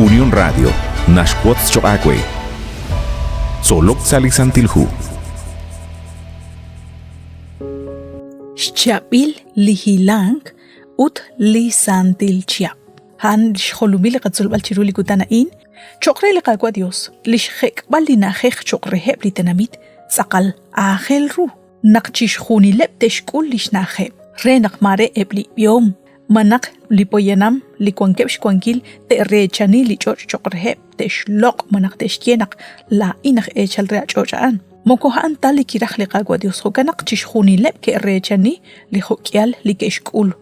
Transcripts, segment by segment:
Unión Radio, Nashquots Choacue. Solok Salisantilhu. Xchabil lihilang ut lisantil chiap. Han xholumil qatzulbal chiruli kutanain. Chokre liqaqwa Dios. Lixhek balina khekh chokreheb litanamit saqal akhel ru. Naqchish khuni leb teshkul lishnahe. Renak mare ebli yom. Manak lipoyenam likwankeb shkwankil te rechani lichoch chokreheb teshlok manak teshkienak la inak echal reachochaan. Mokohaan tali kirah liqaqwa Dios hokanak chishkhuni leb ke rechani lihokial likeshkul.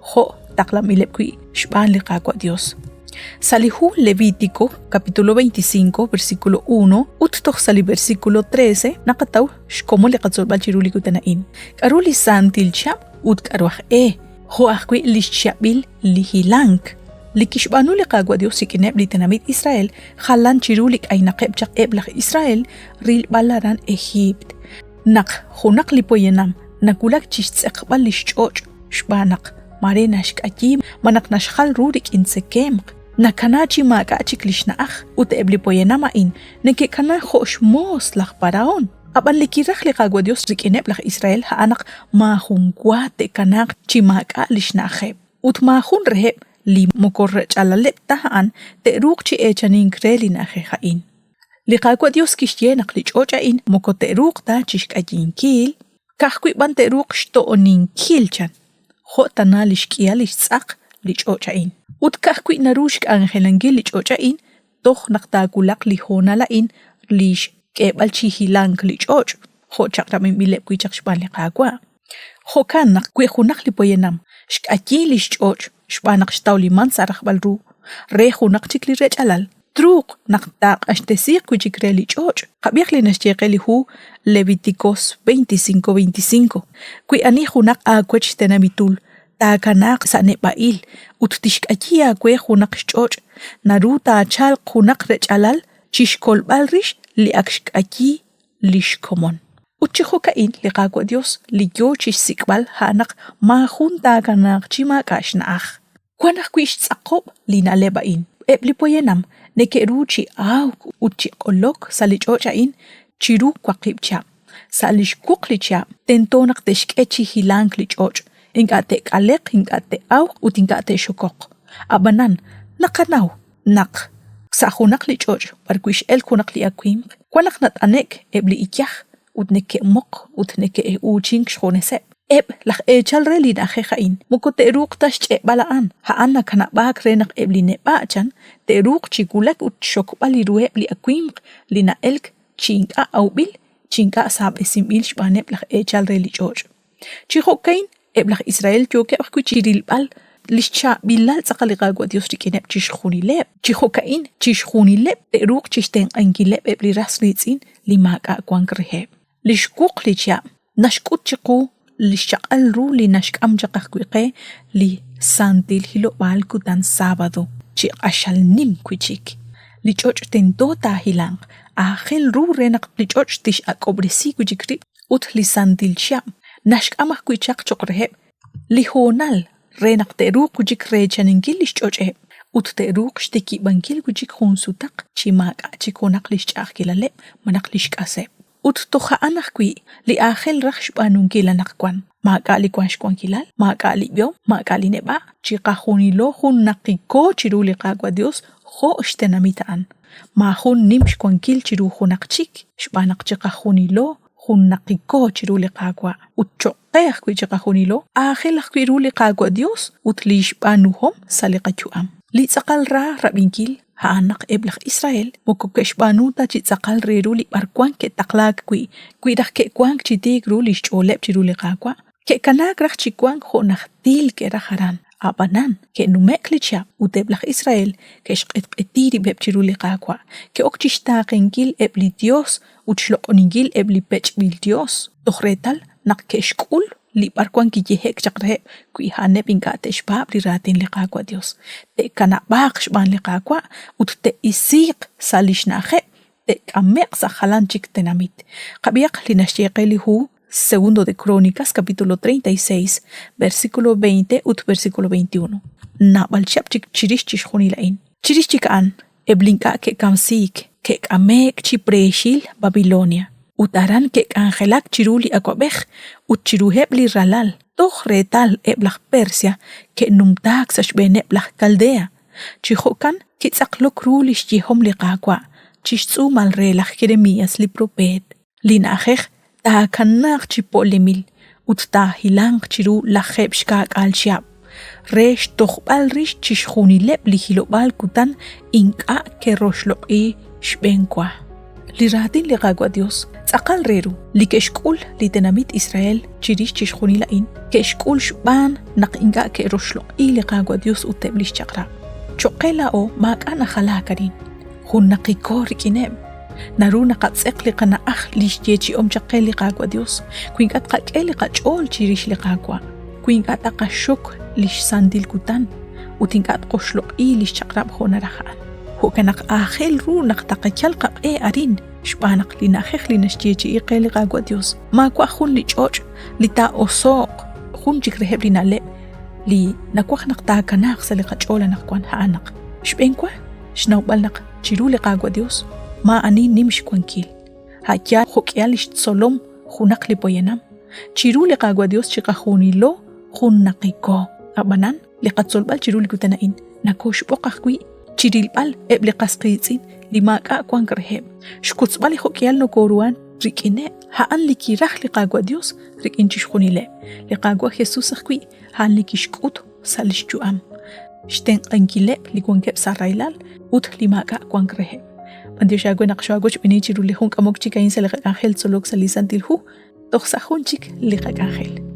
Ho taklam ilepkui shban liqaqwa Dios. Salihu Levítico, capítulo 25, versículo 1, uttoh sali versículo 13, nakataw, shkomo liqatzolbal chiruliku tanain. Karuli santil chap, karuach hoahkwi lishchabil lihilang. Likishbanu liqaqwa Dios sikineb litanamit Israel, khalan chirulik ay naqebchak eblach Israel, ril balaran Egypt. Hunak lipoyenam, nakulak chistzekbal lishchoch, shbanak, mare nashkajim, manak nashkhal rurik insekemq. Nakanachi makachik lishnaach utebli poyenamain neke kana khosh mos lach paraon aban likirach liqaqwa Dios rikineb lach Israel haanak mahunkwate kanak chimaka lishnacheb ut mahun reheb li mokorrech alaleb tahaan teruq chi echanin krelinache hain liqaqwa Dios kishtienak lichochain mokoteruq ta chishkajinkil kahkwi ban teruq shto'onin kilchan hotana lishkia lishtzaq lichochain utkahkwi narushk angelangil lichochain toh naqtakulaq lihonalain lish kebal chihilang lichoch ho chakramin bilepkwi chaqshban liqaqwa ho kanak kwi khunaq lipoyenam shk'aki lishchoch shbanaq shtawliman saraqbal ru re khunaq chikli rechalal truq naqtaq ashtesiq kuchikre lichoch qabiq linashtiqeli hu Levíticos 25:25 kwi ani khunaq akwech tenamitul kanak sa nebail uttishkakia kwe khunak shchoch naruta chal khunak rechalal chishkolbal rish li akshkaki lishkomon utchihokain liqaqwa Dios li yochish sikbal hanak ma junta kanak chima kashnach kwanak kwish tsaqob lina lebain eblipoyenam nekeruchi au utchi qolok salichochain chiru kwaqibcha salishkuqlicha tentonak teshkechi hilang lichoch ingate kalek ingate au utingate shokok abanan nakanaw nak sa khunak lichoch parkwish el khunak li akwim kwanak nat anek ebli ikyah utneke mok utneke uching shonese eb lach echal reli na khain mukote ruq tash balaan haana kana bak renak ebli ne bachan te ruq chikulak ut shok bali ruhe li akwim lina elk chinga au bil chinga sab esimil shbaneb lach echal reli choch chihokain eblach Israel joke akkuchiril bal lischa bilal tsaqaliqaqwa Dios rikineb chishkhunileb chihokain chishkhunileb teruq chisten ankileb ebli rasritsin limaka kwankreheb lishkuq licha nashkut chiqu lishaqal ru li nashkam jaqaqwiqe li santil hilo bal kutan sábado chi ashal nim kuchik lichoch tentota hilang akhel ru renak lichoch tish akobresi kuchikri ut li santil sham nashk amah kuichaq chokreheb lihonal renak teruq kujik rechaninkil lishchocheb ut teruq shteki bankil kujik khunsutak chimak achikonak lishchaq kilale manak lishkaseb ut toha anakwi li akhel rakhshbanun kilanakwan makali kwanshkwan kilal makali bio makali neba chiqahunilo hunnaqiko chiruli qaqwa Dios kho ishtenamitaan ma hun nimshkwan kil chiru hunaqchik shbanaq chiqahunilo hunnaqiko chiruli qaqwa utchoqeq kwichaqahunilo akhilaq kwiruli qaqwa Dios utlish banuhom saliqachuam li tsaqal ra rabinkil haanak eblach Israel mokokesh banuta chi tsaqal reruli barkwan ke taqlak kwiraq ke kwan chitigru lish choleb chiruli qaqwa ke kanak raq chikwan khonaqtil ke raharan abanan ke numeklicha uteblach Israel ke shqetqetiri beb chiruli qaqwa ke okchishtaqenkil ebli Dios uchloqoningil ebli pech bil Dios tohretal naqkeshkul li barkwan ki jehek chaqre kui haneb ingate shbab li ratin liqaqwa Dios te kana baq shban liqaqwa ut te isiq salishnahe te kameq sa khalanchik tenamit qabiaq li nashyeqeli hu Segundo de Crónicas, capítulo 36, versículo 20 ut versículo 21. Na balchapchik chirish chishkhunilain. Chirish chikaan eblinka ke kamsik, ke kamek chipreshil Babilonia. Utaran ke angelak chiruli akwabej, utchiruheb li ralal, toch retal eblach Persia, ke numtak sashben eblach Caldea. Chihokan kitzaklok rulish jihom li qaqwa, chistzu malrelach Jeremías li propet. Linajej ta kanak chipolimil, uttahilang chiru lajeb shkak al shiab. Resh tohbal rish chishjunileb li hilobal kutan inka ke roshloqi shbenkwa. Li ratin li qaqwa Dios, tzaqal reru, li keshkul li tenamit Israel chirish chishjunilain, keshkul shban naq inka ke roshloqi li qaqwa Dios uteblish chaqra. Choqela o maakana khalakarin, hunnaqiko rikineb. Naruna qatzek li qanaaj lishyechi omchaqe li qaqwa Dios, kuinkat qaqe li qachol chirish li qaqwa, kuinkat aqashok lish sandil kutan, utinkat qoshloqi lish chaqrab honarahaan. Hukanak ahel ru naqtaqachal qaqe arin, shbanak li najej li nashyechi iqe li qaqwa Dios, ma kwa hun li choch, li ta osoq, hun chikreheb li naleb, li nakwaq naqta kanaq sa li qachola naqkwan haanak. Shbenkwa, shnawbalnak chiru li qaqwa Dios, ma ani nimsh kwankil. Hakya hokyalish tsolom hunak li poyenam. Chiru li qaqwa Dios chiqajuni lo hunnaqiko. Abanan li qatsolbal chiru li kutanain. Nakosh boqaqwi chirilbal eb li qasqiitzin li maqa kwan karheb. Shkutzbal li hokyal no koruan rikine haan li kiraj li qaqwa Dios rikinchish hunile. Li qaqwa Jesus aqwi haan li kishkut salish juam. Shten qankileb li kwankeb sarailal ut li maqa kwan karheb. Pandiyashagwe naqshagwach binichiru li hunk amok chika insa li qaqangel tsolok salisantil hu, toqsahunchik li qaqangel.